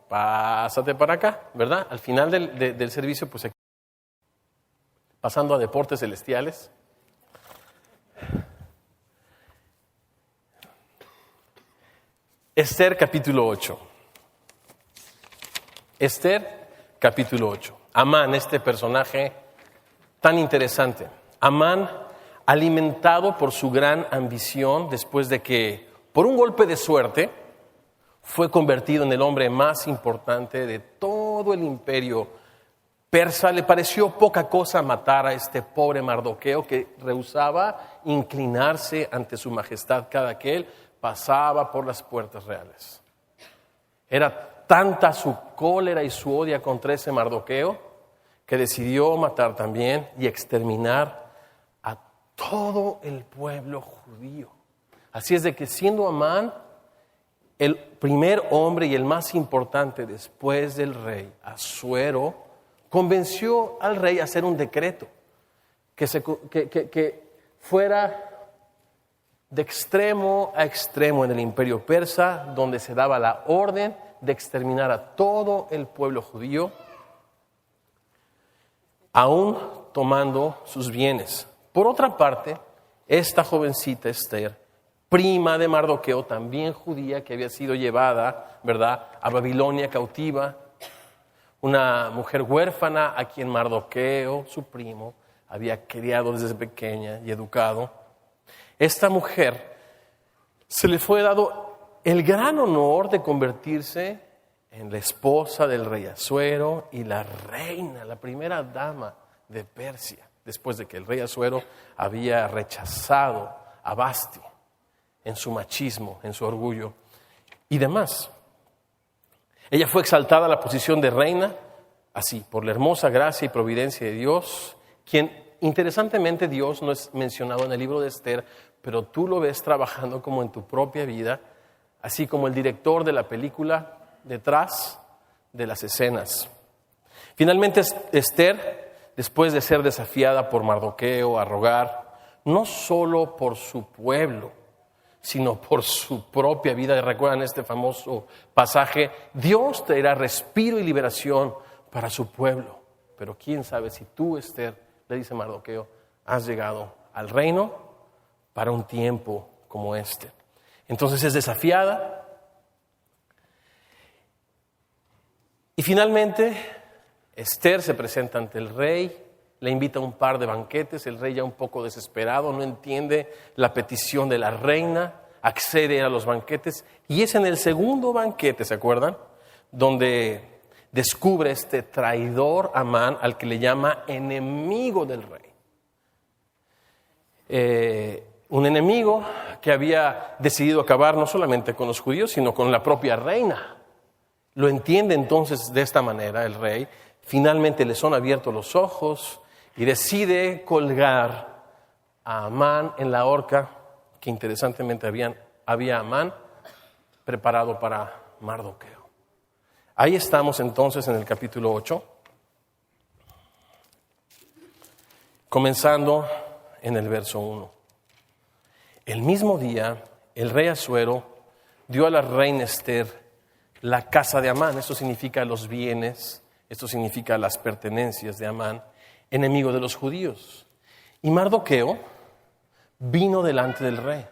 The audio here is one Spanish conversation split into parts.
pásate para acá, ¿verdad? Al final del servicio, pues pasando a deportes celestiales. Esther capítulo 8. Esther capítulo 8. Amán, este personaje tan interesante. Amán, alimentado por su gran ambición después de que, por un golpe de suerte, fue convertido en el hombre más importante de todo el imperio persa, le pareció poca cosa matar a este pobre Mardoqueo que rehusaba inclinarse ante su majestad cada que él pasaba por las puertas reales. Era tanta su cólera y su odio contra ese Mardoqueo que decidió matar también y exterminar a todo el pueblo judío. Así es de que siendo Amán el primer hombre y el más importante después del rey, Asuero, convenció al rey a hacer un decreto que fuera de extremo a extremo en el imperio persa, donde se daba la orden de exterminar a todo el pueblo judío, aún tomando sus bienes. Por otra parte, esta jovencita Esther, prima de Mardoqueo, también judía, que había sido llevada, ¿verdad?, a Babilonia cautiva, una mujer huérfana a quien Mardoqueo, su primo, había criado desde pequeña y educado. Esta mujer se le fue dado el gran honor de convertirse en la esposa del rey Asuero y la reina, la primera dama de Persia, después de que el rey Asuero había rechazado a Vasti en su machismo, en su orgullo y demás. Ella fue exaltada a la posición de reina, así, por la hermosa gracia y providencia de Dios, quien, interesantemente, Dios no es mencionado en el libro de Esther, pero tú lo ves trabajando como en tu propia vida, así como el director de la película detrás de las escenas. Finalmente, Esther, después de ser desafiada por Mardoqueo a rogar, no solo por su pueblo, sino por su propia vida. ¿Recuerdan este famoso pasaje? Dios traerá respiro y liberación para su pueblo. Pero quién sabe si tú, Esther, le dice Mardoqueo, has llegado al reino para un tiempo como este. Entonces es desafiada. Y finalmente, Esther se presenta ante el rey, le invita a un par de banquetes, el rey ya un poco desesperado, no entiende la petición de la reina, accede a los banquetes, y es en el segundo banquete, ¿se acuerdan?, donde descubre este traidor Amán, al que le llama enemigo del rey. Un enemigo que había decidido acabar no solamente con los judíos, sino con la propia reina. Lo entiende entonces de esta manera el rey, finalmente le son abiertos los ojos y decide colgar a Amán en la horca que interesantemente había Amán preparado para Mardoqueo. Ahí estamos entonces en el capítulo 8, comenzando en el verso 1. El mismo día, el rey Asuero dio a la reina Esther la casa de Amán. Esto significa los bienes, esto significa las pertenencias de Amán, enemigo de los judíos. Y Mardoqueo vino delante del rey,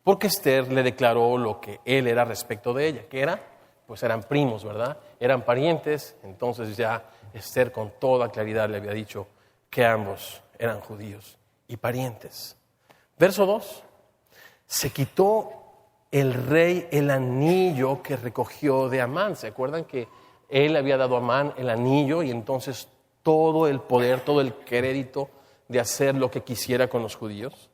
porque Esther le declaró lo que él era respecto de ella. ¿Qué era? Pues eran primos, ¿verdad? Eran parientes. Entonces ya Esther con toda claridad le había dicho que ambos eran judíos y parientes. Verso 2. Se quitó el rey el anillo que recogió de Amán. ¿Se acuerdan que él había dado a Amán el anillo y entonces todo el poder, todo el crédito de hacer lo que quisiera con los judíos?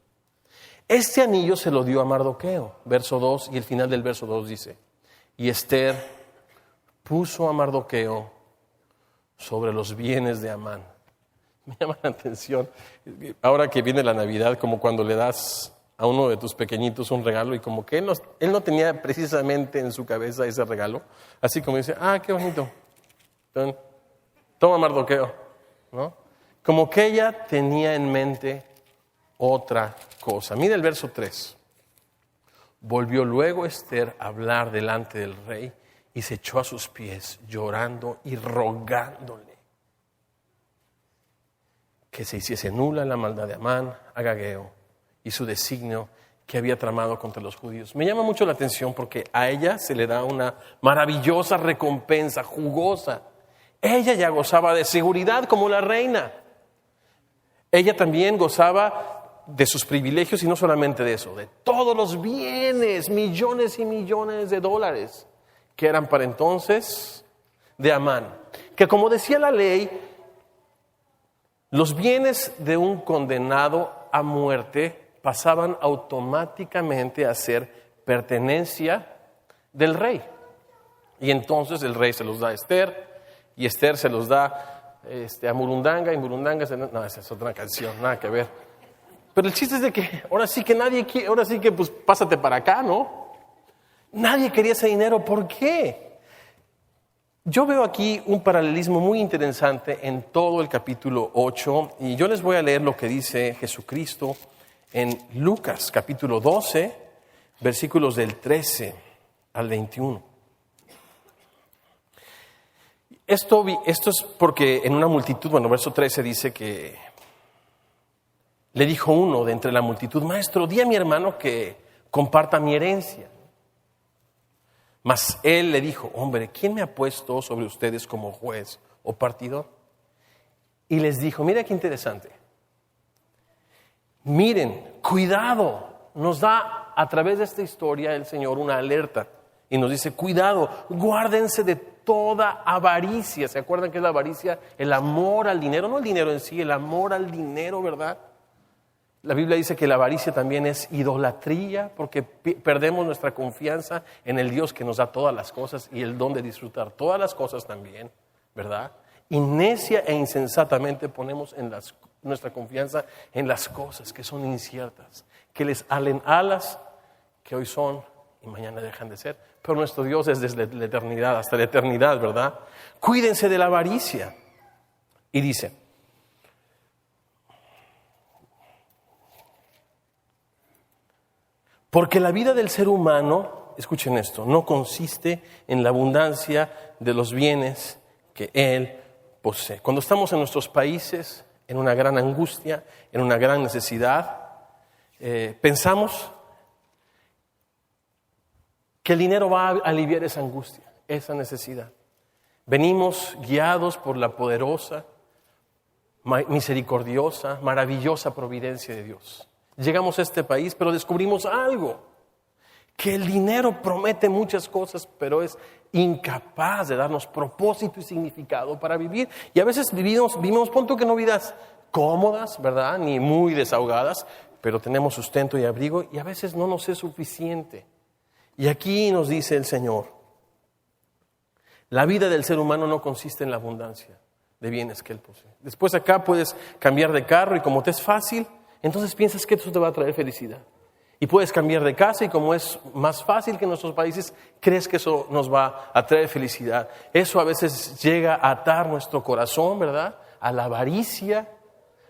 Este anillo se lo dio a Mardoqueo, verso 2, y el final del verso 2 dice, y Esther puso a Mardoqueo sobre los bienes de Amán. Me llama la atención, ahora que viene la Navidad, como cuando le das a uno de tus pequeñitos un regalo y como que él no tenía precisamente en su cabeza ese regalo, así como dice, qué bonito, toma Mardoqueo, ¿no? Como que ella tenía en mente otra cosa. Mira el verso 3. Volvió luego Esther a hablar delante del rey y se echó a sus pies llorando y rogándole que se hiciese nula la maldad de Amán, Agageo y su designio que había tramado contra los judíos. Me llama mucho la atención porque a ella se le da una maravillosa recompensa, jugosa. Ella ya gozaba de seguridad como la reina. Ella también gozaba de sus privilegios y no solamente de eso, de todos los bienes, millones y millones de dólares que eran para entonces de Amán. Que como decía la ley, los bienes de un condenado a muerte pasaban automáticamente a ser pertenencia del rey. Y entonces el rey se los da a Esther, y Esther se los da a Murundanga, y Murundanga no, esa es otra canción, nada que ver. Pero el chiste es de que ahora sí que pues pásate para acá, ¿no? Nadie quería ese dinero, ¿por qué? Yo veo aquí un paralelismo muy interesante en todo el capítulo 8, y yo les voy a leer lo que dice Jesucristo en Lucas, capítulo 12, versículos del 13 al 21. Esto es porque en una multitud, verso 13 dice que le dijo uno de entre la multitud: Maestro, di a mi hermano que comparta mi herencia. Mas él le dijo: Hombre, ¿quién me ha puesto sobre ustedes como juez o partidor? Y les dijo, mira qué interesante. Miren, cuidado, nos da a través de esta historia el Señor una alerta y nos dice: cuidado, guárdense de toda avaricia. ¿Se acuerdan qué es la avaricia? El amor al dinero, no el dinero en sí, el amor al dinero, ¿verdad? La Biblia dice que la avaricia también es idolatría, porque perdemos nuestra confianza en el Dios que nos da todas las cosas y el don de disfrutar todas las cosas también, ¿verdad? Y necia e insensatamente ponemos nuestra confianza en las cosas que son inciertas, que les halen alas, que hoy son y mañana dejan de ser. Pero nuestro Dios es desde la eternidad hasta la eternidad, ¿verdad? Cuídense de la avaricia. Y dice: porque la vida del ser humano, escuchen esto, no consiste en la abundancia de los bienes que él posee. Cuando estamos en nuestros países, en una gran angustia, en una gran necesidad, pensamos que el dinero va a aliviar esa angustia, esa necesidad. Venimos guiados por la poderosa, misericordiosa, maravillosa providencia de Dios. Llegamos a este país, pero descubrimos algo, que el dinero promete muchas cosas, pero es incapaz de darnos propósito y significado para vivir. Y a veces vivimos punto que no vidas cómodas, ¿verdad? Ni muy desahogadas, pero tenemos sustento y abrigo, y a veces no nos es suficiente. Y aquí nos dice el Señor: la vida del ser humano no consiste en la abundancia de bienes que él posee. Después acá puedes cambiar de carro y como te es fácil, entonces piensas que eso te va a traer felicidad. Y puedes cambiar de casa y como es más fácil que en nuestros países, crees que eso nos va a traer felicidad. Eso a veces llega a atar nuestro corazón, ¿verdad? A la avaricia,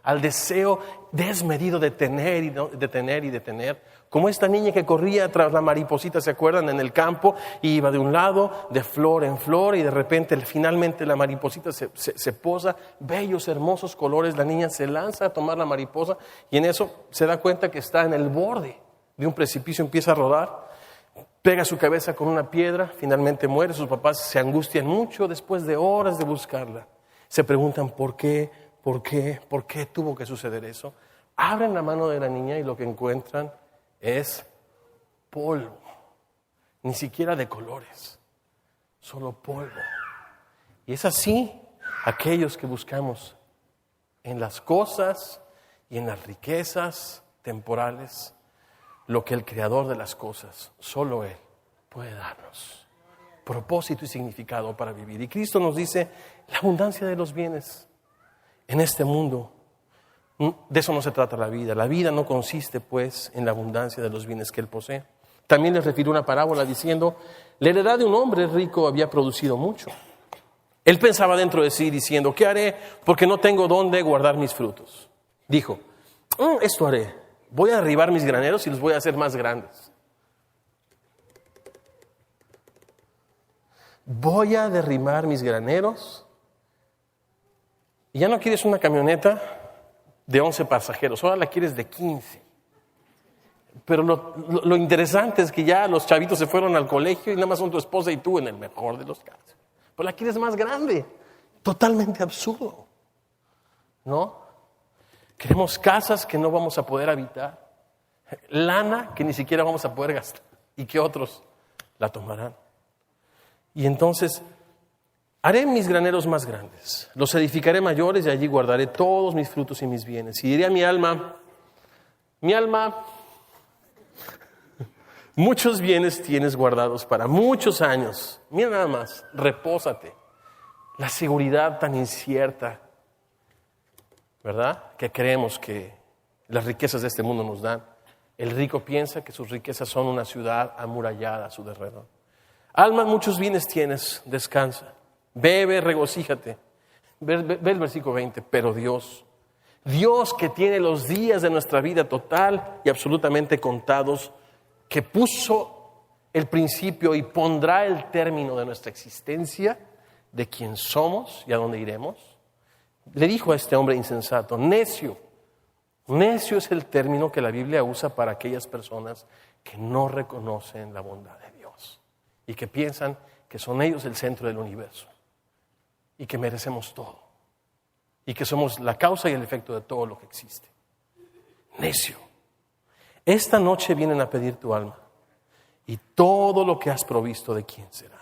al deseo desmedido de tener y de tener y de tener. Como esta niña que corría tras la mariposita, ¿se acuerdan? En el campo, y iba de un lado, de flor en flor, y de repente finalmente la mariposita se posa, bellos, hermosos colores, la niña se lanza a tomar la mariposa, y en eso se da cuenta que está en el borde de un precipicio, empieza a rodar, pega su cabeza con una piedra, finalmente muere. Sus papás se angustian mucho después de horas de buscarla. Se preguntan ¿por qué tuvo que suceder eso? Abren la mano de la niña y lo que encuentran es polvo, ni siquiera de colores, solo polvo. Y es así aquellos que buscamos en las cosas y en las riquezas temporales lo que el Creador de las cosas, solo Él, puede darnos propósito y significado para vivir. Y Cristo nos dice: la abundancia de los bienes en este mundo, de eso no se trata la vida. La vida no consiste, pues, en la abundancia de los bienes que él posee. También les refirió una parábola diciendo: la heredad de un hombre rico había producido mucho. Él pensaba dentro de sí diciendo: ¿qué haré? Porque no tengo dónde guardar mis frutos. Dijo: esto haré. Voy a derribar mis graneros y los voy a hacer más grandes. voy a derribar mis graneros. Y ya no quieres una camioneta de 11 pasajeros, ahora la quieres de 15. Pero lo interesante es que ya los chavitos se fueron al colegio y nada más son tu esposa y tú en el mejor de los casos. Pero la quieres más grande, totalmente absurdo, ¿no? Queremos casas que no vamos a poder habitar, lana que ni siquiera vamos a poder gastar y que otros la tomarán. Y entonces haré mis graneros más grandes, los edificaré mayores y allí guardaré todos mis frutos y mis bienes. Y diré a mi alma, muchos bienes tienes guardados para muchos años. Mira nada más, repósate. La seguridad tan incierta, ¿verdad? Que creemos que las riquezas de este mundo nos dan. El rico piensa que sus riquezas son una ciudad amurallada a su derredor. Alma, muchos bienes tienes, descansa. Bebe, regocíjate. Ve el versículo 20. Pero Dios que tiene los días de nuestra vida total y absolutamente contados, que puso el principio y pondrá el término de nuestra existencia, de quién somos y a dónde iremos, le dijo a este hombre insensato, necio. Necio es el término que la Biblia usa para aquellas personas que no reconocen la bondad de Dios y que piensan que son ellos el centro del universo y que merecemos todo y que somos la causa y el efecto de todo lo que existe. Necio. Esta noche vienen a pedir tu alma y todo lo que has provisto, ¿de quién será?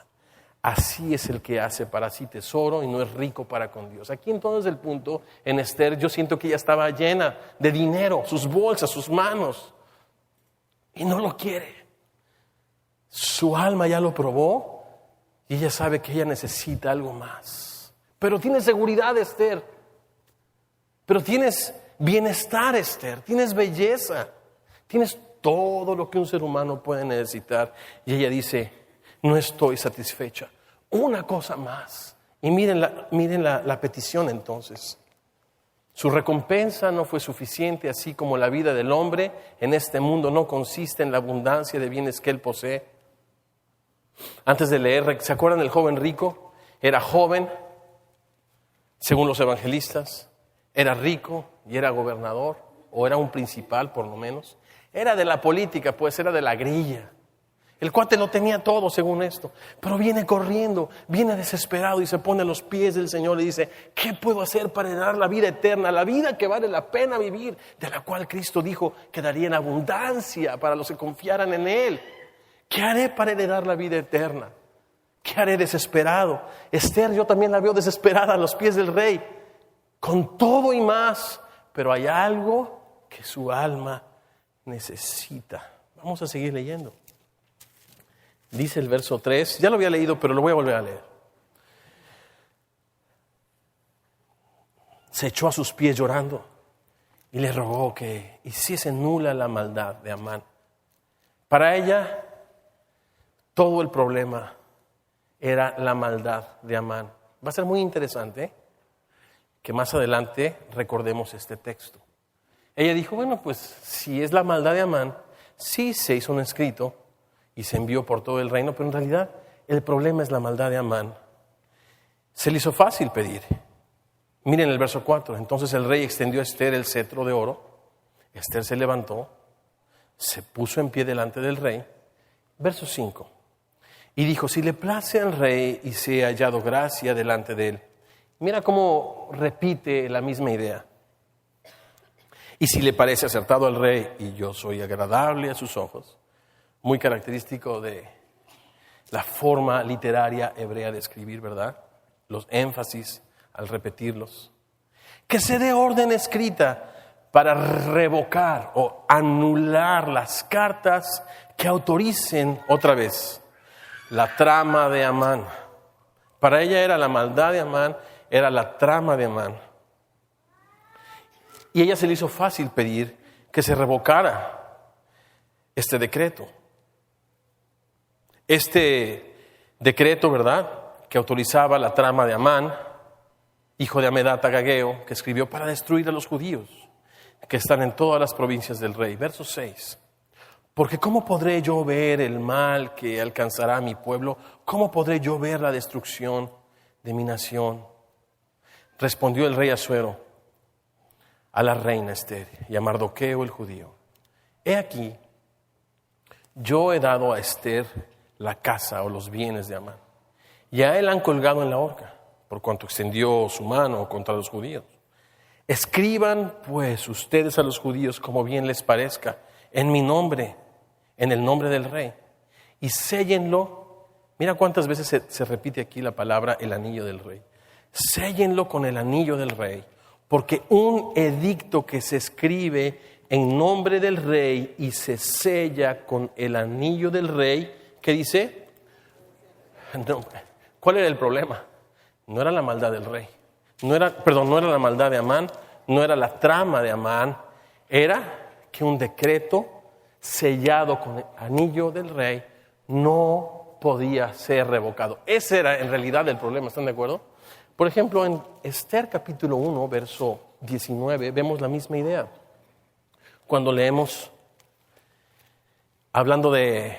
Así es el que hace para sí tesoro y no es rico para con Dios. Aquí entonces el punto en Esther, yo siento que ella estaba llena de dinero, sus bolsas, sus manos, y no lo quiere. Su alma ya lo probó y ella sabe que ella necesita algo más. Pero tienes seguridad, Esther. Pero tienes bienestar, Esther. Tienes belleza. Tienes todo lo que un ser humano puede necesitar. Y ella dice, no estoy satisfecha. Una cosa más. Y miren la petición entonces. Su recompensa no fue suficiente, así como la vida del hombre en este mundo no consiste en la abundancia de bienes que él posee. Antes de leer, ¿se acuerdan del joven rico? Era joven, según los evangelistas. Era rico y era gobernador, o era un principal por lo menos. Era de la política, pues era de la grilla. El cuate lo tenía todo según esto, pero viene corriendo, viene desesperado y se pone a los pies del Señor y dice, ¿qué puedo hacer para heredar la vida eterna, la vida que vale la pena vivir, de la cual Cristo dijo que daría en abundancia para los que confiaran en Él? ¿Qué haré para heredar la vida eterna? ¿Qué haré desesperado? Esther, yo también la veo desesperada a los pies del rey, con todo y más, pero hay algo que su alma necesita. Vamos a seguir leyendo. Dice el verso 3, ya lo había leído, pero lo voy a volver a leer. Se echó a sus pies llorando y le rogó que hiciese nula la maldad de Amán. Para ella, todo el problema era la maldad de Amán. Va a ser muy interesante que más adelante recordemos este texto. Ella dijo, bueno, pues si es la maldad de Amán, sí se hizo un escrito y se envió por todo el reino, pero en realidad el problema es la maldad de Amán. Se le hizo fácil pedir. Miren el verso 4. Entonces el rey extendió a Esther el cetro de oro. Esther se levantó, se puso en pie delante del rey. Verso 5. Y dijo, si le place al rey y sea hallado gracia delante de él. Mira cómo repite la misma idea. Y si le parece acertado al rey y yo soy agradable a sus ojos. Muy característico de la forma literaria hebrea de escribir, ¿verdad? Los énfasis al repetirlos. Que se dé orden escrita para revocar o anular las cartas que autoricen otra vez la trama de Amán. Para ella era la maldad de Amán, era la trama de Amán. Y a ella se le hizo fácil pedir que se revocara este decreto. Este decreto, ¿verdad?, que autorizaba la trama de Amán, hijo de Hamedata Agageo, que escribió para destruir a los judíos que están en todas las provincias del rey. Verso 6. Porque ¿cómo podré yo ver el mal que alcanzará a mi pueblo? ¿Cómo podré yo ver la destrucción de mi nación? Respondió el rey Asuero a la reina Ester y a Mardoqueo el judío: he aquí, yo he dado a Ester la casa o los bienes de Amán, y a él han colgado en la horca, por cuanto extendió su mano contra los judíos. Escriban pues ustedes a los judíos como bien les parezca, en mi nombre, en el nombre del rey, y séllenlo. Mira cuántas veces se repite aquí la palabra el anillo del rey. Séllenlo con el anillo del rey, porque un edicto que se escribe en nombre del rey y se sella con el anillo del rey, ¿qué dice? No, ¿cuál era el problema? No era la maldad del rey, no era la maldad de Amán, no era la trama de Amán, era que un decreto sellado con el anillo del rey no podía ser revocado. Ese era en realidad el problema, ¿están de acuerdo? Por ejemplo, en Ester capítulo 1, verso 19, vemos la misma idea. Cuando leemos, hablando de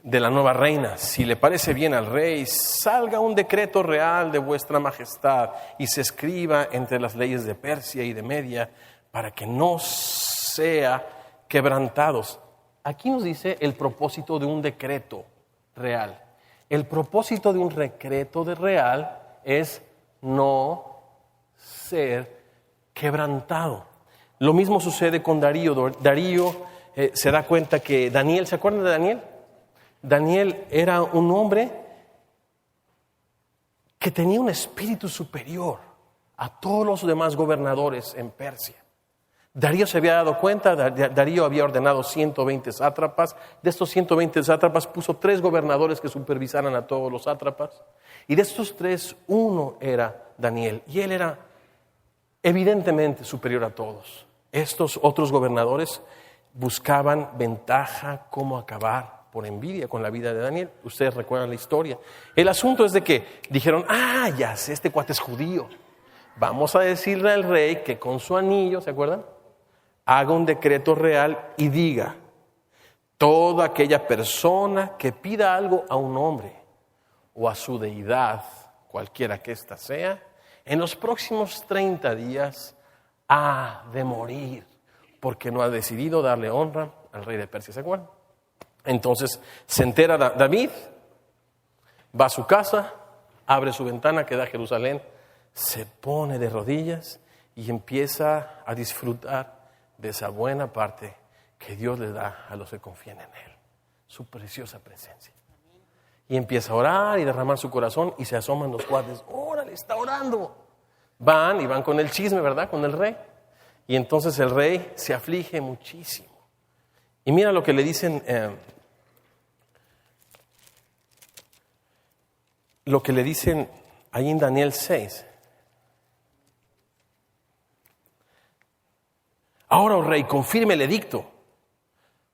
la nueva reina: si le parece bien al rey, salga un decreto real de vuestra majestad y se escriba entre las leyes de Persia y de Media, para que no sea quebrantados. Aquí nos dice el propósito de un decreto real. El propósito de un decreto real es no ser quebrantado. Lo mismo sucede con Darío. Darío se da cuenta que Daniel, ¿se acuerdan de Daniel? Daniel era un hombre que tenía un espíritu superior a todos los demás gobernadores en Persia. Darío se había dado cuenta, Darío había ordenado 120 sátrapas. De estos 120 sátrapas puso 3 gobernadores que supervisaran a todos los sátrapas. Y de estos 3, uno era Daniel. Y él era evidentemente superior a todos. Estos otros gobernadores buscaban ventaja, cómo acabar por envidia con la vida de Daniel. Ustedes recuerdan la historia. El asunto es de que dijeron: ya sé, este cuate es judío. Vamos a decirle al rey que con su anillo, ¿se acuerdan?, haga un decreto real y diga: toda aquella persona que pida algo a un hombre o a su deidad, cualquiera que ésta sea, en los próximos 30 días ha de morir, porque no ha decidido darle honra al rey de Persia. ¿Se acuerdan? Entonces se entera David, va a su casa, abre su ventana que da a Jerusalén, se pone de rodillas y empieza a disfrutar de esa buena parte que Dios le da a los que confían en Él, su preciosa presencia. Y empieza a orar y derramar su corazón, y se asoman los cuates: ¡órale, está orando! Van con el chisme, ¿verdad?, con el rey. Y entonces el rey se aflige muchísimo. Y mira lo que le dicen, ahí en Daniel 6. Ahora, oh rey, confirme el edicto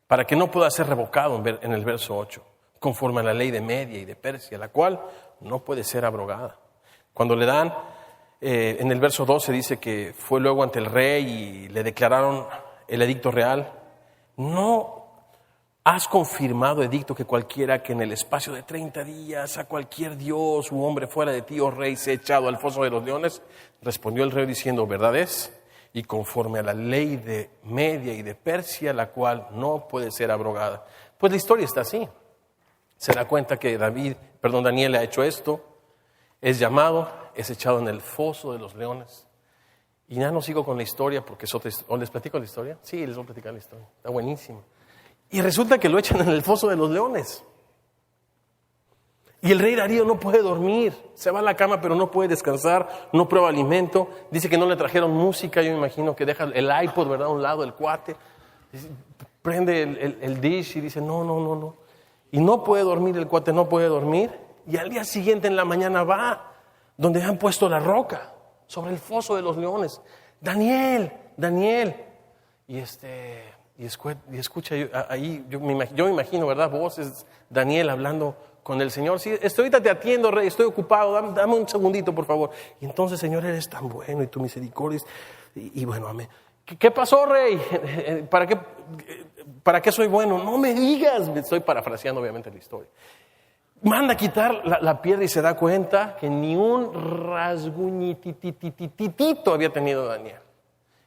para que no pueda ser revocado, en el verso 8, conforme a la ley de Media y de Persia, la cual no puede ser abrogada. Cuando le dan, en el verso 12 dice que fue luego ante el rey y le declararon el edicto real. ¿No has confirmado edicto que cualquiera que en el espacio de 30 días a cualquier dios u hombre fuera de ti, oh rey, sea echado al foso de los leones? Respondió el rey diciendo: verdad es, y conforme a la ley de Media y de Persia, la cual no puede ser abrogada. Pues la historia está así. Se da cuenta que Daniel ha hecho esto, es llamado, es echado en el foso de los leones. Y ya no sigo con la historia porque es otra historia. ¿O les platico la historia? Sí, les voy a platicar la historia. Está buenísimo. Y resulta que lo echan en el foso de los leones. Y el rey Darío no puede dormir, se va a la cama pero no puede descansar, no prueba alimento, dice que no le trajeron música, yo me imagino que deja el iPod, ¿verdad?, a un lado, el cuate, prende el dish y dice no. Y no puede dormir, el cuate no puede dormir, y al día siguiente en la mañana va donde han puesto la roca, sobre el foso de los leones. Daniel, y escucha ahí, yo me imagino, ¿verdad?, voces, Daniel hablando con el Señor: sí, ahorita te atiendo, rey, estoy ocupado, dame un segundito, por favor. Y entonces: Señor, eres tan bueno y tu misericordia. Y bueno, amén. ¿Qué pasó, rey? ¿Para qué soy bueno? No me digas, estoy parafraseando obviamente la historia. Manda a quitar la piedra y se da cuenta que ni un rasguñititititito había tenido Daniel.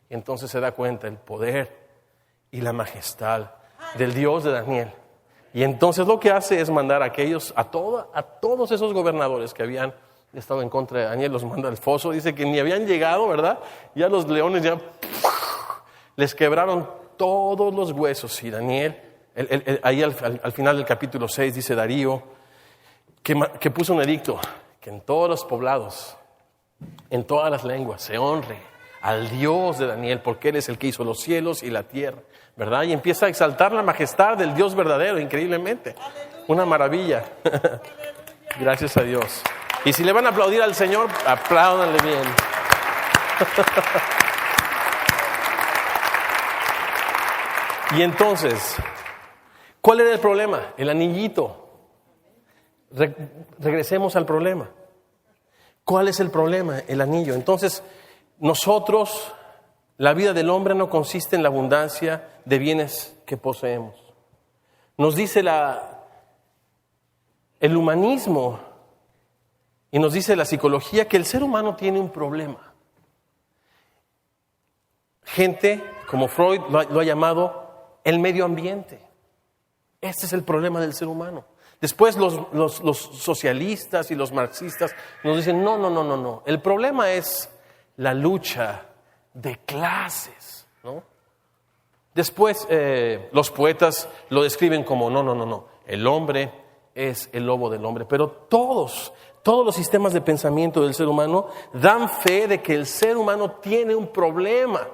Y entonces se da cuenta el poder y la majestad del Dios de Daniel. Y entonces lo que hace es mandar a todos esos gobernadores que habían estado en contra de Daniel, los manda al foso. Dice que ni habían llegado, ¿verdad? Ya los leones ya les quebraron todos los huesos. Y Daniel, ahí al final del capítulo 6 dice Darío, que puso un edicto, que en todos los poblados, en todas las lenguas, se honre al Dios de Daniel, porque Él es el que hizo los cielos y la tierra, ¿verdad? Y empieza a exaltar la majestad del Dios verdadero, increíblemente. Una maravilla. Gracias a Dios. Y si le van a aplaudir al Señor, apláudanle bien. Y entonces, ¿cuál era el problema? El anillito. Regresemos al problema. ¿Cuál es el problema? El anillo. Entonces, nosotros, la vida del hombre no consiste en la abundancia de bienes que poseemos. Nos dice el humanismo y nos dice la psicología que el ser humano tiene un problema. Gente como Freud lo ha llamado el medio ambiente. Este es el problema del ser humano. Después los socialistas y los marxistas nos dicen, no. El problema es la lucha de clases, ¿no? Después los poetas lo describen como, no. El hombre es el lobo del hombre. Pero todos los sistemas de pensamiento del ser humano dan fe de que el ser humano tiene un problema.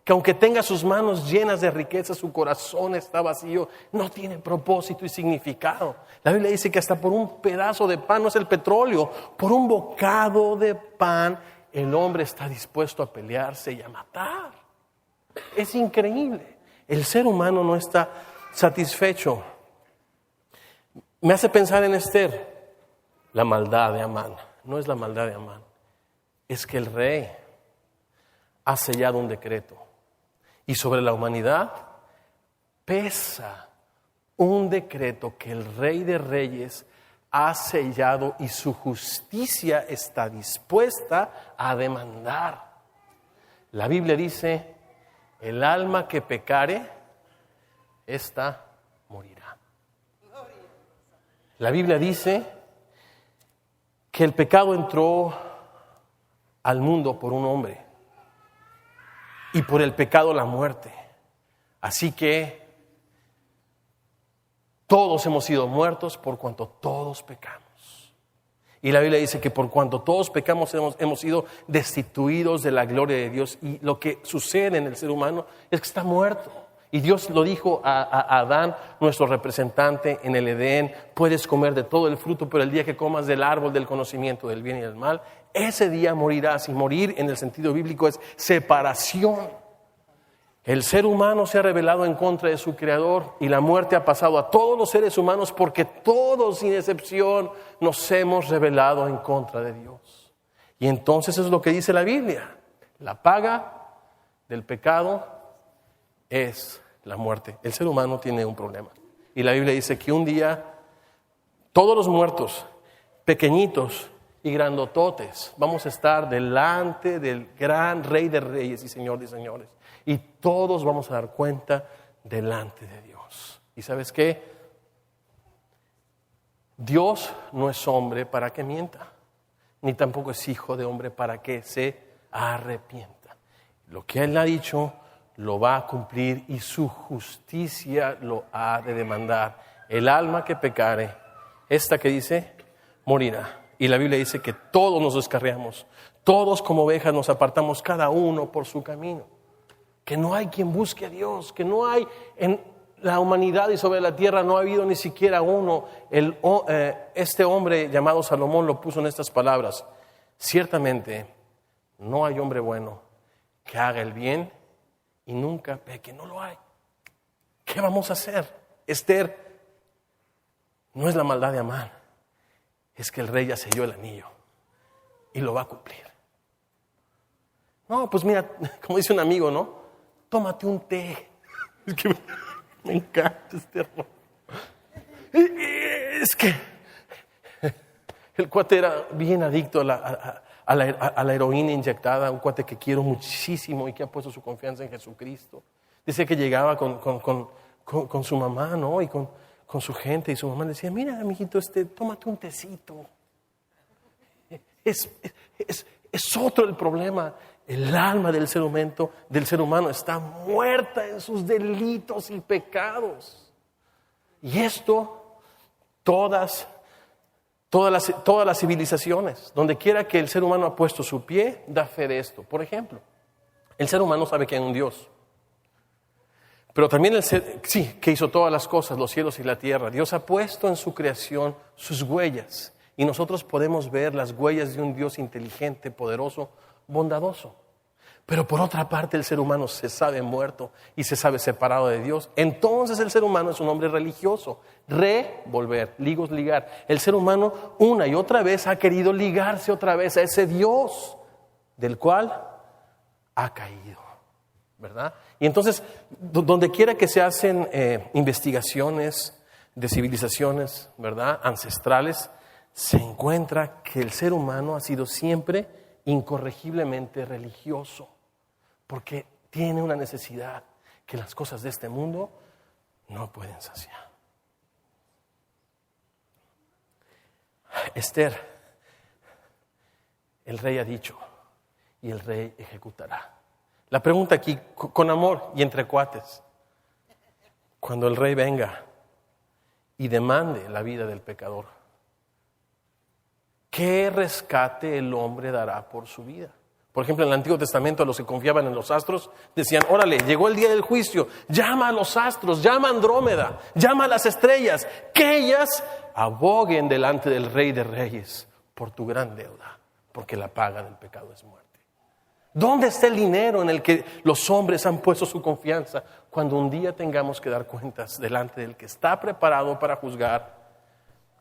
Que aunque tenga sus manos llenas de riqueza, su corazón está vacío, no tiene propósito y significado. La Biblia dice que hasta por un pedazo de pan, no es el petróleo, por un bocado de pan, el hombre está dispuesto a pelearse y a matar. Es increíble. El ser humano no está satisfecho. Me hace pensar en Esther, la maldad de Amán. No es la maldad de Amán, es que el rey ha sellado un decreto. Y sobre la humanidad pesa un decreto que el Rey de Reyes ha sellado y su justicia está dispuesta a demandar. La Biblia dice, el alma que pecare, ésta morirá. La Biblia dice que el pecado entró al mundo por un hombre. Y por el pecado la muerte. Así que todos hemos sido muertos por cuanto todos pecamos. Y la Biblia dice que por cuanto todos pecamos hemos sido destituidos de la gloria de Dios. Y lo que sucede en el ser humano es que está muerto. Y Dios lo dijo a Adán, nuestro representante en el Edén, puedes comer de todo el fruto, pero el día que comas del árbol del conocimiento del bien y del mal, ese día morirás. Y morir en el sentido bíblico es separación. El ser humano se ha rebelado en contra de su Creador y la muerte ha pasado a todos los seres humanos porque todos, sin excepción, nos hemos rebelado en contra de Dios. Y entonces es lo que dice la Biblia. La paga del pecado es la muerte. El ser humano tiene un problema. Y la Biblia dice que un día todos los muertos, pequeñitos y grandototes, vamos a estar delante del gran Rey de Reyes y Señor de Señores. Y todos vamos a dar cuenta delante de Dios. ¿Y sabes qué? Dios no es hombre para que mienta, ni tampoco es hijo de hombre para que se arrepienta. Lo que Él ha dicho lo va a cumplir y su justicia lo ha de demandar. El alma que pecare, esta que dice, morirá. Y la Biblia dice que todos nos descarriamos, todos como ovejas nos apartamos cada uno por su camino. Que no hay quien busque a Dios, que no hay en la humanidad y sobre la tierra no ha habido ni siquiera uno. Este hombre llamado Salomón lo puso en estas palabras: ciertamente no hay hombre bueno que haga el bien y nunca peque. No lo hay. ¿Qué vamos a hacer? Esther, no es la maldad de Amán, es que el rey ya selló el anillo y lo va a cumplir. No, pues mira, como dice un amigo, ¿no? tómate un té. Es que me encanta este rollo. Es que el cuate era bien adicto a la heroína inyectada, un cuate que quiero muchísimo y que ha puesto su confianza en Jesucristo. Dice que llegaba con su mamá, ¿no? Y con su gente, y su mamá le decía, mira, amiguito, tómate un tecito. Es otro el problema. El alma del ser humano está muerta en sus delitos y pecados. Y esto, todas las civilizaciones, donde quiera que el ser humano ha puesto su pie, da fe de esto. Por ejemplo, el ser humano sabe que hay un Dios. Pero también que hizo todas las cosas, los cielos y la tierra. Dios ha puesto en su creación sus huellas. Y nosotros podemos ver las huellas de un Dios inteligente, poderoso, bondadoso. Pero por otra parte el ser humano se sabe muerto y se sabe separado de Dios. Entonces el ser humano es un hombre religioso. Revolver, ligos, ligar. El ser humano una y otra vez ha querido ligarse otra vez a ese Dios del cual ha caído, ¿verdad? Y entonces, donde quiera que se hacen investigaciones de civilizaciones, ¿verdad?, ancestrales, se encuentra que el ser humano ha sido siempre incorregiblemente religioso, porque tiene una necesidad que las cosas de este mundo no pueden saciar. Esther, el rey ha dicho y el rey ejecutará. La pregunta aquí, con amor y entre cuates, cuando el rey venga y demande la vida del pecador, ¿qué rescate el hombre dará por su vida? Por ejemplo, en el Antiguo Testamento, a los que confiaban en los astros, decían, órale, llegó el día del juicio, llama a los astros, llama a Andrómeda, llama a las estrellas, que ellas aboguen delante del Rey de Reyes por tu gran deuda, porque la paga del pecado es muerte. ¿Dónde está el dinero en el que los hombres han puesto su confianza cuando un día tengamos que dar cuentas delante del que está preparado para juzgar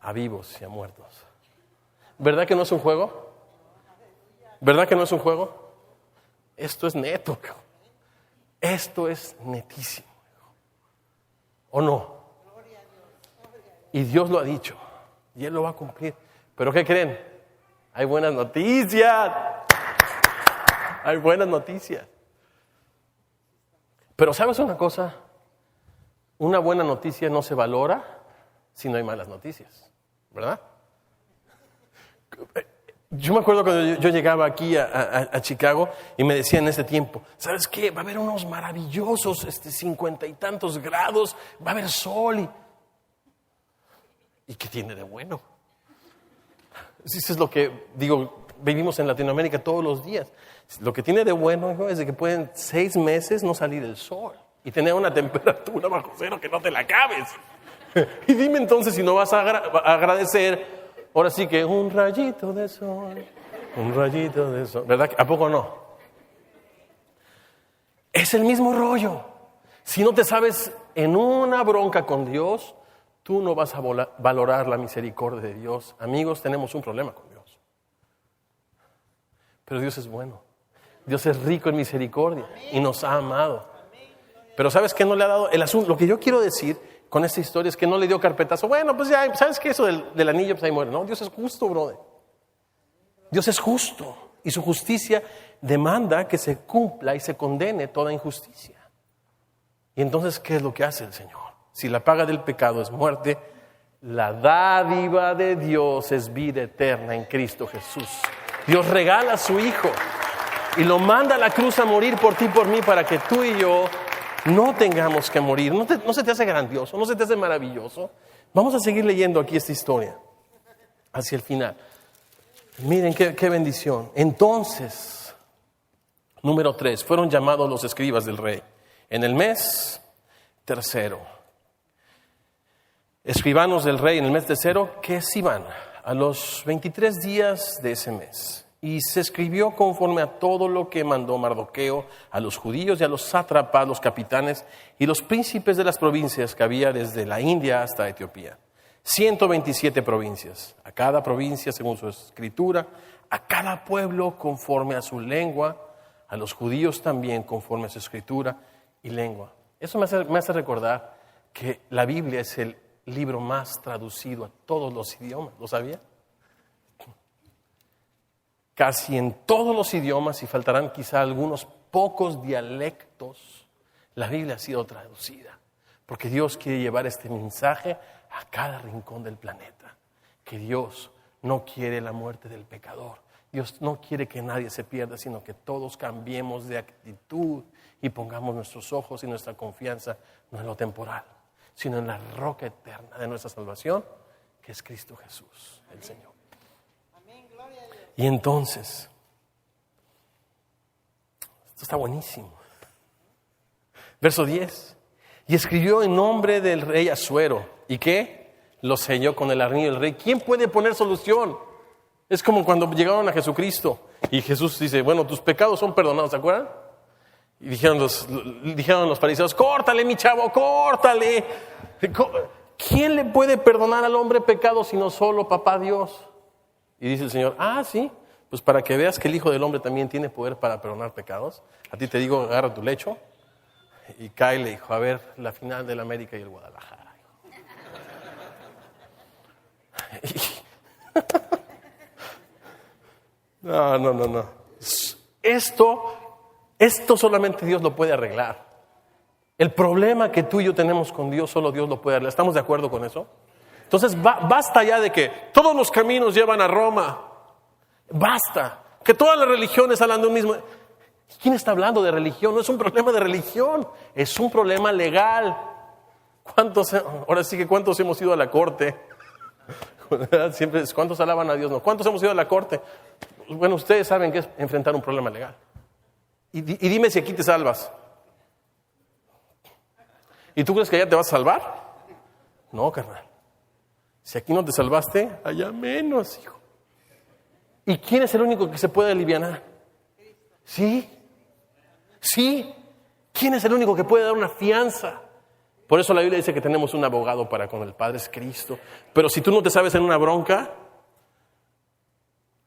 a vivos y a muertos? ¿Verdad que no es un juego? ¿Verdad que no es un juego? Esto es neto. Esto es netísimo. ¿O no? Y Dios lo ha dicho. Y Él lo va a cumplir. ¿Pero qué creen? Hay buenas noticias. Hay buenas noticias. Pero ¿sabes una cosa? Una buena noticia no se valora si no hay malas noticias. ¿Verdad? Yo me acuerdo cuando yo llegaba aquí a Chicago y me decían en ese tiempo, ¿sabes qué? Va a haber unos maravillosos 50 y tantos grados, va a haber sol. ¿Y qué tiene de bueno? Eso es lo que digo, vivimos en Latinoamérica todos los días. Lo que tiene de bueno, hijo, es de que pueden 6 meses no salir el sol y tener una temperatura bajo cero que no te la acabes. Y dime entonces si no vas a agradecer. Ahora sí que un rayito de sol, ¿verdad? ¿A poco no? Es el mismo rollo. Si no te sabes en una bronca con Dios, tú no vas a valorar la misericordia de Dios. Amigos, tenemos un problema con Dios. Pero Dios es bueno. Dios es rico en misericordia y nos ha amado. Pero ¿sabes qué no le ha dado? El asunto, lo que yo quiero decir con esta historia es que no le dio carpetazo. Bueno, pues ya, ¿sabes qué? Eso del anillo, pues ahí muere. No, Dios es justo, brother. Dios es justo. Y su justicia demanda que se cumpla y se condene toda injusticia. Y entonces, ¿qué es lo que hace el Señor? Si la paga del pecado es muerte, la dádiva de Dios es vida eterna en Cristo Jesús. Dios regala a su Hijo y lo manda a la cruz a morir por ti y por mí para que tú y yo no tengamos que morir. ¿No se te hace grandioso? ¿No se te hace maravilloso? Vamos a seguir leyendo aquí esta historia hacia el final. Miren qué bendición. Entonces, número 3, fueron llamados los escribas del rey en el mes tercero. Escribanos del rey en el mes tercero, que es Sivan, a los 23 días de ese mes. Y se escribió conforme a todo lo que mandó Mardoqueo a los judíos y a los sátrapas, los capitanes y los príncipes de las provincias que había desde la India hasta Etiopía. 127 provincias, a cada provincia según su escritura, a cada pueblo conforme a su lengua, a los judíos también conforme a su escritura, y lengua. Eso me hace recordar que la Biblia es el libro más traducido a todos los idiomas. ¿Lo sabía? Casi en todos los idiomas, y faltarán quizá algunos pocos dialectos, la Biblia ha sido traducida. Porque Dios quiere llevar este mensaje a cada rincón del planeta. Que Dios no quiere la muerte del pecador. Dios no quiere que nadie se pierda, sino que todos cambiemos de actitud y pongamos nuestros ojos y nuestra confianza no en lo temporal, sino en la roca eterna de nuestra salvación, que es Cristo Jesús, el Señor. Y entonces, esto está buenísimo. Verso 10. Y escribió en nombre del rey Asuero. ¿Y qué? Lo selló con el anillo del rey. ¿Quién puede poner solución? Es como cuando llegaron a Jesucristo y Jesús dice, bueno, tus pecados son perdonados, ¿se acuerdan? Y dijeron los fariseos, córtale mi chavo, córtale. ¿Quién le puede perdonar al hombre pecados sino solo papá Dios? Y dice el Señor, sí, pues para que veas que el Hijo del Hombre también tiene poder para perdonar pecados. A ti te digo, agarra tu lecho y cáele, hijo, a ver la final del América y el Guadalajara. No. Esto solamente Dios lo puede arreglar. El problema que tú y yo tenemos con Dios, solo Dios lo puede arreglar. ¿Estamos de acuerdo con eso? Entonces basta ya de que todos los caminos llevan a Roma. Basta. Que todas las religiones hablan de un mismo. ¿Quién está hablando de religión? No es un problema de religión, es un problema legal. Ahora sí que ¿cuántos hemos ido a la corte? Siempre, ¿cuántos alaban a Dios? No. ¿Cuántos hemos ido a la corte? Bueno, ustedes saben que es enfrentar un problema legal. Y dime si aquí te salvas. ¿Y tú crees que allá te vas a salvar? No, carnal. Si aquí no te salvaste, allá menos, hijo. ¿Y quién es el único que se puede alivianar? Sí. ¿Quién es el único que puede dar una fianza? Por eso la Biblia dice que tenemos un abogado para con el Padre, es Cristo. Pero si tú no te sabes en una bronca,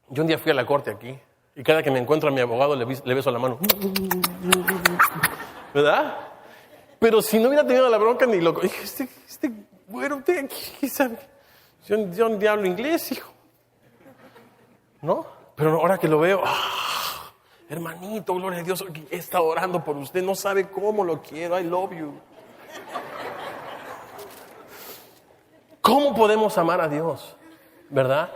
yo un día fui a la corte aquí y cada que me encuentro a mi abogado le beso la mano. ¿Verdad? Pero si no hubiera tenido la bronca ni lo... Este güero, usted aquí sabe. Yo ni hablo inglés, hijo. ¿No? Pero ahora que lo veo, hermanito, gloria a Dios, he estado orando por usted, no sabe cómo lo quiero, I love you. ¿Cómo podemos amar a Dios? ¿Verdad?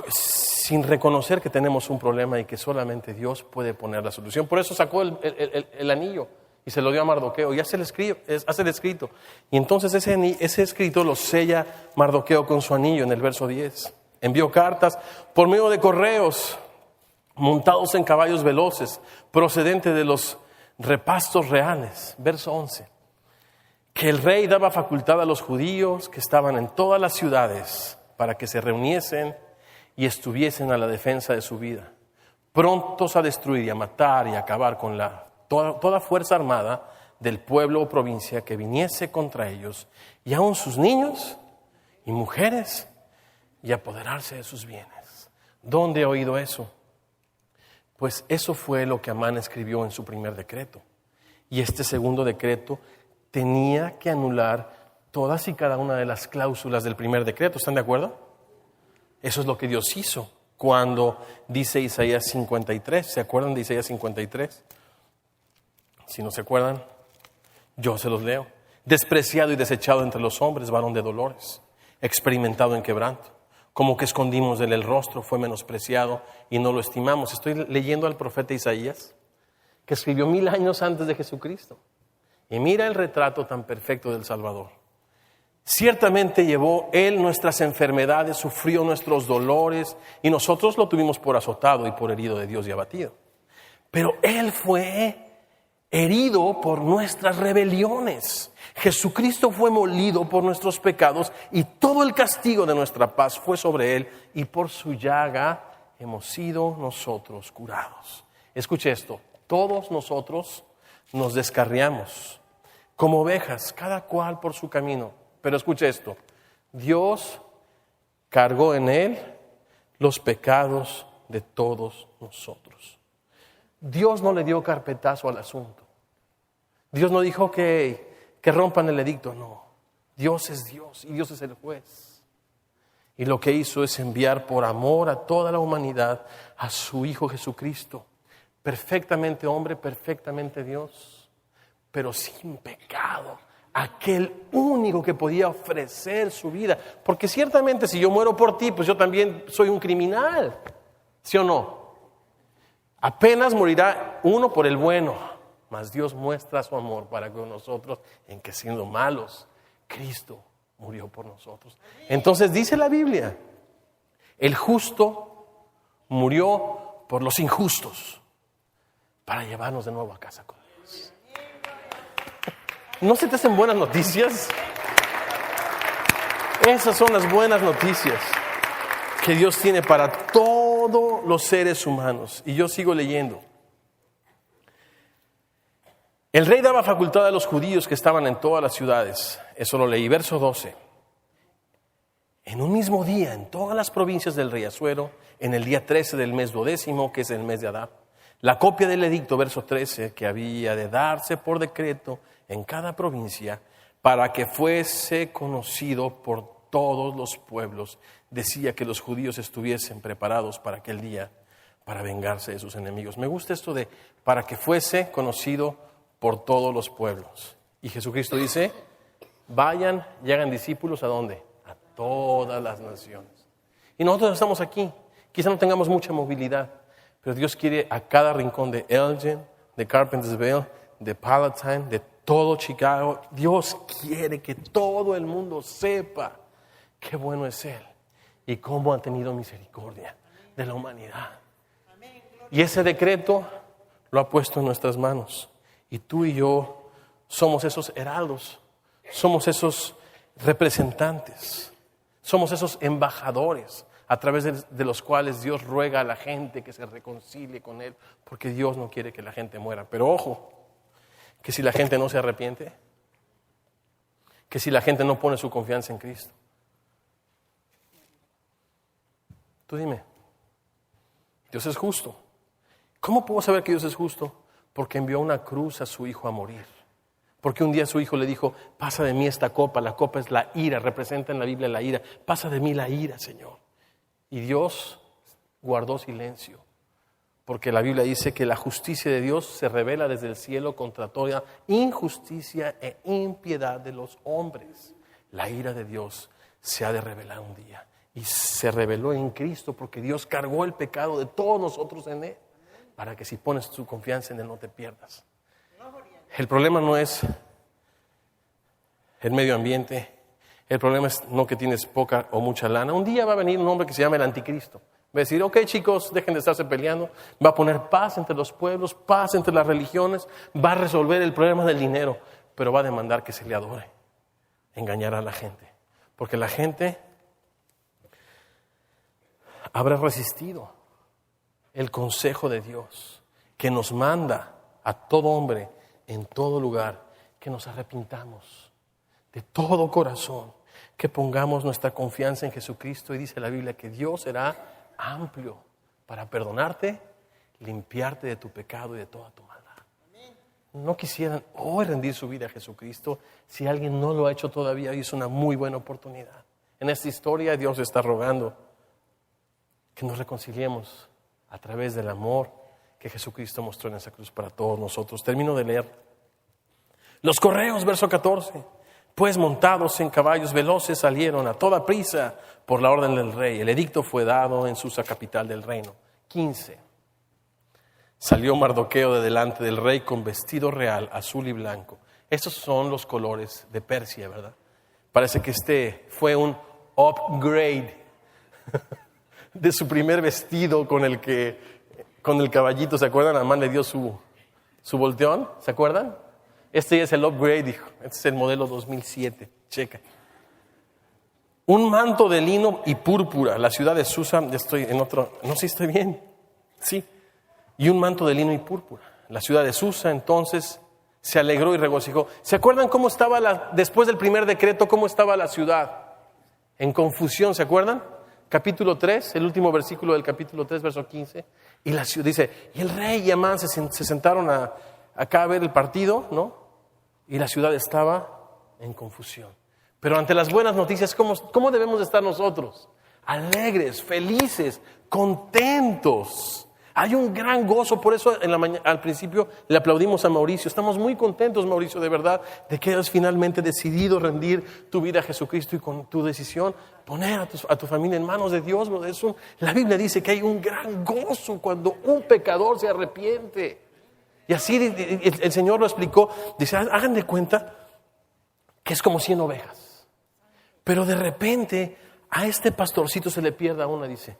Sin reconocer que tenemos un problema y que solamente Dios puede poner la solución. Por eso sacó el anillo y se lo dio a Mardoqueo y hace el escrito. Y entonces ese escrito lo sella Mardoqueo con su anillo en el verso 10. Envió cartas por medio de correos montados en caballos veloces, procedentes de los repastos reales. Verso 11. Que el rey daba facultad a los judíos que estaban en todas las ciudades para que se reuniesen y estuviesen a la defensa de su vida, prontos a destruir y a matar y a acabar con toda fuerza armada del pueblo o provincia que viniese contra ellos, y aun sus niños y mujeres, y apoderarse de sus bienes. ¿Dónde he oído eso? Pues eso fue lo que Amán escribió en su primer decreto. Y este segundo decreto tenía que anular todas y cada una de las cláusulas del primer decreto. ¿Están de acuerdo? Eso es lo que Dios hizo cuando dice Isaías 53. ¿Se acuerdan de Isaías 53? Si no se acuerdan, yo se los leo. Despreciado y desechado entre los hombres, varón de dolores, experimentado en quebranto. Como que escondimos de él el rostro, fue menospreciado y no lo estimamos. Estoy leyendo al profeta Isaías, que escribió 1000 años antes de Jesucristo. Y mira el retrato tan perfecto del Salvador. Ciertamente llevó él nuestras enfermedades, sufrió nuestros dolores, y nosotros lo tuvimos por azotado y por herido de Dios y abatido. Pero él fue herido por nuestras rebeliones. Jesucristo fue molido por nuestros pecados y todo el castigo de nuestra paz fue sobre él, y por su llaga hemos sido nosotros curados. Escuche esto, todos nosotros nos descarriamos como ovejas, cada cual por su camino. Pero escuche esto, Dios cargó en él los pecados de todos nosotros. Dios no le dio carpetazo al asunto. Dios no dijo que rompan el edicto, no. Dios es Dios y Dios es el juez. Y lo que hizo es enviar por amor a toda la humanidad a su Hijo Jesucristo, perfectamente hombre, perfectamente Dios, pero sin pecado. Aquel único que podía ofrecer su vida. Porque ciertamente si yo muero por ti, pues yo también soy un criminal. ¿Sí o no? Apenas morirá uno por el bueno, mas Dios muestra su amor para con nosotros en que siendo malos, Cristo murió por nosotros. Entonces dice la Biblia, el justo murió por los injustos para llevarnos de nuevo a casa con Dios. ¿No se te hacen buenas noticias? Esas son las buenas noticias que Dios tiene para todos los seres humanos. Y yo sigo leyendo. El rey daba facultad a los judíos que estaban en todas las ciudades. Eso lo leí, verso 12. En un mismo día, en todas las provincias del rey Asuero, en el día 13 del mes 12º, que es el mes de Adar, la copia del edicto, verso 13, que había de darse por decreto en cada provincia para que fuese conocido por todos los pueblos, decía que los judíos estuviesen preparados para aquel día, para vengarse de sus enemigos. Me gusta esto de para que fuese conocido por todos los pueblos. Y Jesucristo dice, vayan y hagan discípulos ¿a dónde? A todas las naciones. Y nosotros estamos aquí, quizá no tengamos mucha movilidad, pero Dios quiere a cada rincón de Elgin, de Carpentersville, de Palatine, de todo Chicago. Dios quiere que todo el mundo sepa qué bueno es Él y cómo ha tenido misericordia de la humanidad. Y ese decreto lo ha puesto en nuestras manos. Y tú y yo somos esos heraldos, somos esos representantes, somos esos embajadores a través de los cuales Dios ruega a la gente que se reconcilie con Él, porque Dios no quiere que la gente muera. Pero ojo, que si la gente no se arrepiente, que si la gente no pone su confianza en Cristo. Tú dime, Dios es justo. ¿Cómo puedo saber que Dios es justo? Porque envió una cruz a su Hijo a morir. Porque un día su Hijo le dijo, pasa de mí esta copa. La copa es la ira, representa en la Biblia la ira. Pasa de mí la ira, Señor. Y Dios guardó silencio. Porque la Biblia dice que la justicia de Dios se revela desde el cielo contra toda injusticia e impiedad de los hombres. La ira de Dios se ha de revelar un día. Y se reveló en Cristo porque Dios cargó el pecado de todos nosotros en Él. Para que si pones tu confianza en Él no te pierdas. El problema no es el medio ambiente. El problema es no que tienes poca o mucha lana. Un día va a venir un hombre que se llama el anticristo. Va a decir, ok chicos, dejen de estarse peleando. Va a poner paz entre los pueblos, paz entre las religiones. Va a resolver el problema del dinero. Pero va a demandar que se le adore. Engañar a la gente. Porque la gente habrá resistido el consejo de Dios, que nos manda a todo hombre, en todo lugar, que nos arrepintamos de todo corazón, que pongamos nuestra confianza en Jesucristo. Y dice la Biblia que Dios será amplio para perdonarte, limpiarte de tu pecado y de toda tu maldad. ¿No quisieran hoy rendir su vida a Jesucristo? Si alguien no lo ha hecho todavía, hoy es una muy buena oportunidad. En esta historia Dios está rogando que nos reconciliemos a través del amor que Jesucristo mostró en esa cruz para todos nosotros. Termino de leer. Los correos, verso 14. Pues montados en caballos veloces salieron a toda prisa por la orden del rey. El edicto fue dado en Susa, capital del reino. 15. Salió Mardoqueo de delante del rey con vestido real, azul y blanco. Estos son los colores de Persia, ¿verdad? Parece que este fue un upgrade de su primer vestido con el caballito, ¿se acuerdan? Amán le dio su volteón, ¿se acuerdan? Este es el upgrade, dijo. Este es el modelo 2007, checa. Un manto de lino y púrpura, la ciudad de Susa, ya estoy en otro, no sé si estoy bien, sí. Y un manto de lino y púrpura. La ciudad de Susa entonces se alegró y regocijó. ¿Se acuerdan cómo estaba después del primer decreto, cómo estaba la ciudad? En confusión, ¿se acuerdan? Capítulo 3, el último versículo del capítulo 3, verso 15. Y la ciudad dice, y el rey y Amán se sentaron acá a ver el partido, ¿no? y la ciudad estaba en confusión. Pero ante las buenas noticias, ¿cómo debemos de estar nosotros? Alegres, felices, contentos. Hay un gran gozo, por eso al principio le aplaudimos a Mauricio. Estamos muy contentos, Mauricio, de verdad, de que hayas finalmente decidido rendir tu vida a Jesucristo y con tu decisión poner a tu familia en manos de Dios. La Biblia dice que hay un gran gozo cuando un pecador se arrepiente. Y así el Señor lo explicó. Dice, hagan de cuenta que es como 100 ovejas. Pero de repente a este pastorcito se le pierde una, dice,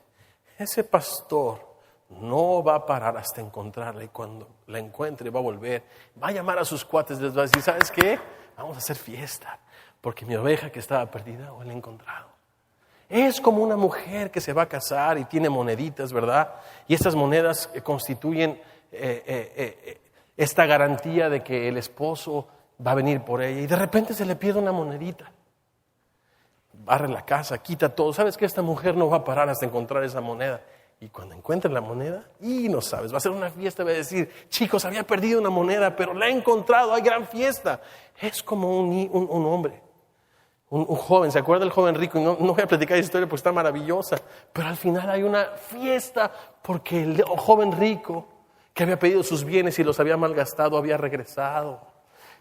ese pastor no va a parar hasta encontrarla, y cuando la encuentre va a volver, va a llamar a sus cuates, les va a decir, ¿sabes qué? Vamos a hacer fiesta, porque mi oveja que estaba perdida hoy la he encontrado. Es como una mujer que se va a casar y tiene moneditas, ¿verdad? Y estas monedas constituyen esta garantía de que el esposo va a venir por ella, y de repente se le pierde una monedita. Barre la casa, quita todo. ¿Sabes qué? Esta mujer no va a parar hasta encontrar esa moneda. Y cuando encuentre la moneda, y no sabes, va a ser una fiesta, va a decir, chicos, había perdido una moneda, pero la he encontrado, hay gran fiesta. Es como un hombre, un joven, ¿se acuerda del joven rico? Y no voy a platicar esa historia porque está maravillosa, pero al final hay una fiesta porque el joven rico que había pedido sus bienes y los había malgastado, había regresado.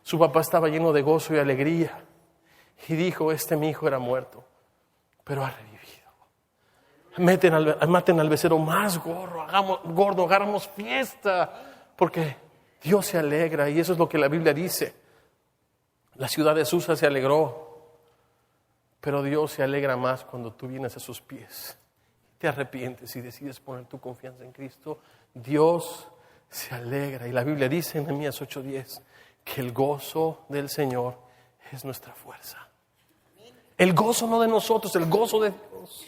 Su papá estaba lleno de gozo y alegría y dijo, mi hijo era muerto, pero ha revivido. Maten al becerro más gordo, hagamos fiesta, porque Dios se alegra, y eso es lo que la Biblia dice. La ciudad de Susa se alegró, pero Dios se alegra más cuando tú vienes a sus pies, te arrepientes y decides poner tu confianza en Cristo. Dios se alegra, y la Biblia dice en Nehemías 8:10 que el gozo del Señor es nuestra fuerza. El gozo no de nosotros, el gozo de Dios.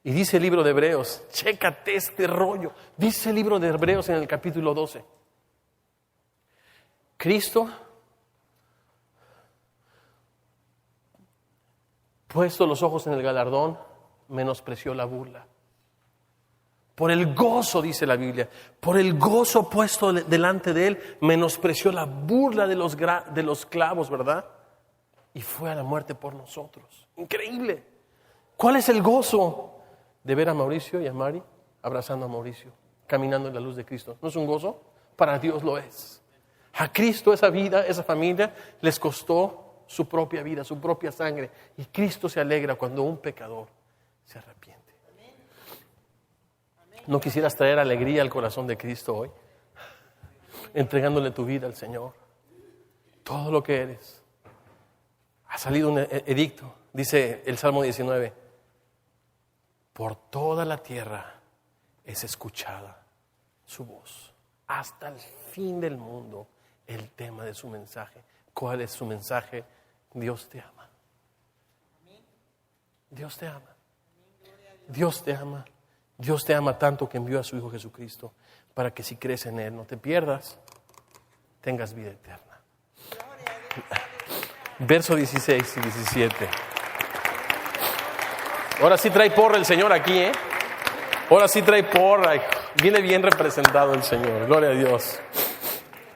Y dice el libro de Hebreos, chécate este rollo, dice el libro de Hebreos en el capítulo 12. Cristo, puesto los ojos en el galardón, menospreció la burla. Por el gozo, dice la Biblia, por el gozo puesto delante de él, menospreció la burla de los clavos, ¿verdad? Y fue a la muerte por nosotros. Increíble. ¿Cuál es el gozo? De ver a Mauricio y a Mari abrazando a Mauricio, caminando en la luz de Cristo. ¿No es un gozo? Para Dios lo es. A Cristo esa vida, esa familia, les costó su propia vida, su propia sangre. Y Cristo se alegra cuando un pecador se arrepiente. ¿No quisieras traer alegría al corazón de Cristo hoy? Entregándole tu vida al Señor. Todo lo que eres. Ha salido un edicto, dice el Salmo 19. Por toda la tierra es escuchada su voz. Hasta el fin del mundo, el tema de su mensaje. ¿Cuál es su mensaje? Dios te ama. Dios te ama. Dios te ama. Dios te ama tanto que envió a su Hijo Jesucristo para que si crees en Él no te pierdas, tengas vida eterna. Verso 16 y 17. Ahora sí trae porra el Señor aquí, ¿eh? Ahora sí trae porra. Viene bien representado el Señor. Gloria a Dios.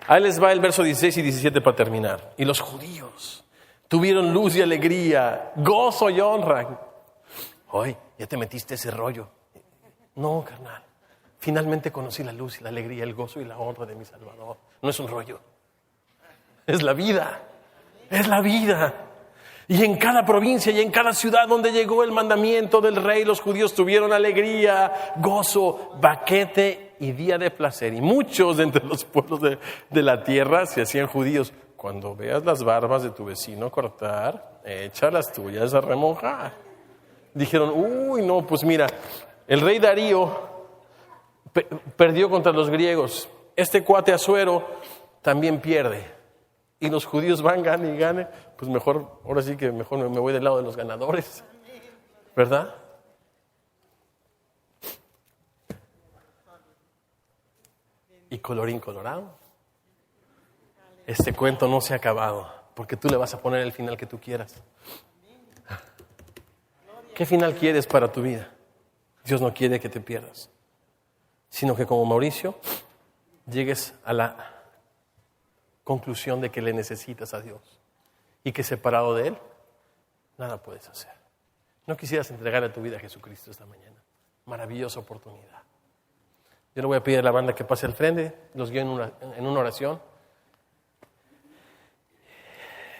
Ahí les va el verso 16 y 17 para terminar. Y los judíos tuvieron luz y alegría, gozo y honra. Hoy ya te metiste ese rollo. No, carnal. Finalmente conocí la luz y la alegría, el gozo y la honra de mi Salvador. No es un rollo. Es la vida. Es la vida. Y en cada provincia y en cada ciudad donde llegó el mandamiento del rey, los judíos tuvieron alegría, gozo, banquete y día de placer. Y muchos de entre los pueblos de la tierra se hacían judíos. Cuando veas las barbas de tu vecino cortar, echa las tuyas a remojar. Dijeron, uy, no, pues mira, el rey Darío perdió contra los griegos. Este cuate Asuero también pierde. Y los judíos van, gane y gane, pues mejor, ahora sí que mejor me voy del lado de los ganadores, ¿verdad? Y colorín colorado, este cuento no se ha acabado, porque tú le vas a poner el final que tú quieras. ¿Qué final quieres para tu vida? Dios no quiere que te pierdas, sino que como Mauricio llegues a la conclusión de que le necesitas a Dios y que separado de Él, nada puedes hacer. ¿No quisieras entregarle tu vida a Jesucristo esta mañana? Maravillosa oportunidad. Yo le voy a pedir a la banda que pase al frente, los guíe en una oración.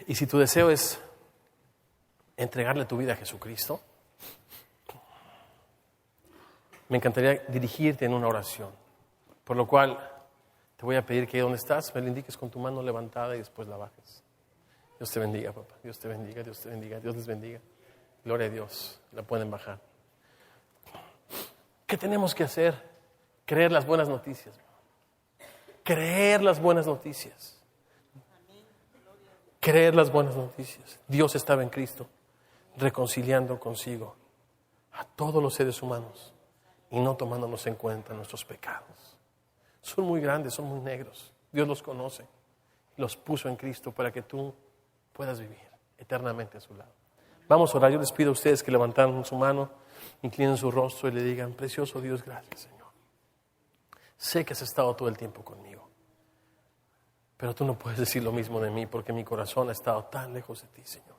Y si tu deseo es entregarle tu vida a Jesucristo, me encantaría dirigirte en una oración. Por lo cual, te voy a pedir que donde estás, me lo indiques con tu mano levantada y después la bajes. Dios te bendiga, papá. Dios te bendiga, Dios te bendiga, Dios les bendiga. Gloria a Dios. La pueden bajar. ¿Qué tenemos que hacer? Creer las buenas noticias. Creer las buenas noticias. Creer las buenas noticias. Dios estaba en Cristo, reconciliando consigo a todos los seres humanos y no tomándonos en cuenta nuestros pecados. Son muy grandes, son muy negros. Dios los conoce. Los puso en Cristo para que tú puedas vivir eternamente a su lado. Vamos a orar. Yo les pido a ustedes que levanten su mano, inclinen su rostro y le digan: precioso Dios, gracias, Señor. Sé que has estado todo el tiempo conmigo, pero tú no puedes decir lo mismo de mí, porque mi corazón ha estado tan lejos de ti, Señor,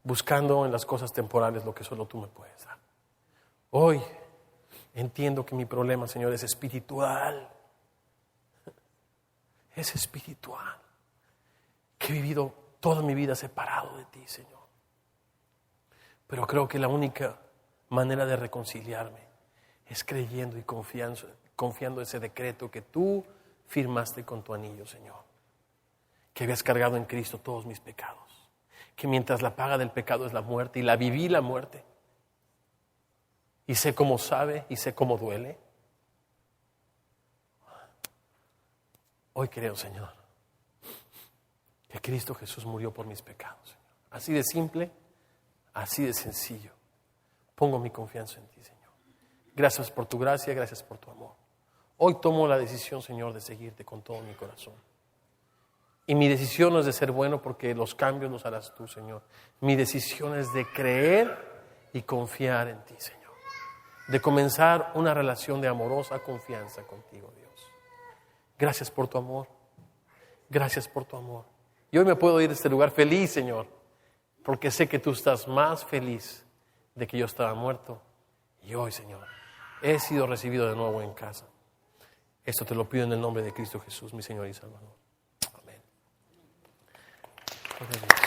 buscando en las cosas temporales lo que solo tú me puedes dar. Hoy entiendo que mi problema, Señor, es espiritual. Es espiritual. Que he vivido toda mi vida separado de ti, Señor. Pero creo que la única manera de reconciliarme es creyendo y confiando ese decreto que tú firmaste con tu anillo, Señor. Que habías cargado en Cristo todos mis pecados. Que mientras la paga del pecado es la muerte, y la viví la muerte. Y sé cómo sabe y sé cómo duele. Hoy creo, Señor, que Cristo Jesús murió por mis pecados, Señor. Así de simple, así de sencillo. Pongo mi confianza en ti, Señor. Gracias por tu gracia, gracias por tu amor. Hoy tomo la decisión, Señor, de seguirte con todo mi corazón. Y mi decisión no es de ser bueno, porque los cambios los harás tú, Señor. Mi decisión es de creer y confiar en ti, Señor. De comenzar una relación de amorosa confianza contigo, Dios. Gracias por tu amor. Gracias por tu amor. Y hoy me puedo ir de este lugar feliz, Señor, porque sé que tú estás más feliz de que yo estaba muerto. Y hoy, Señor, he sido recibido de nuevo en casa. Esto te lo pido en el nombre de Cristo Jesús, mi Señor y Salvador. Amén. Gloria a Dios.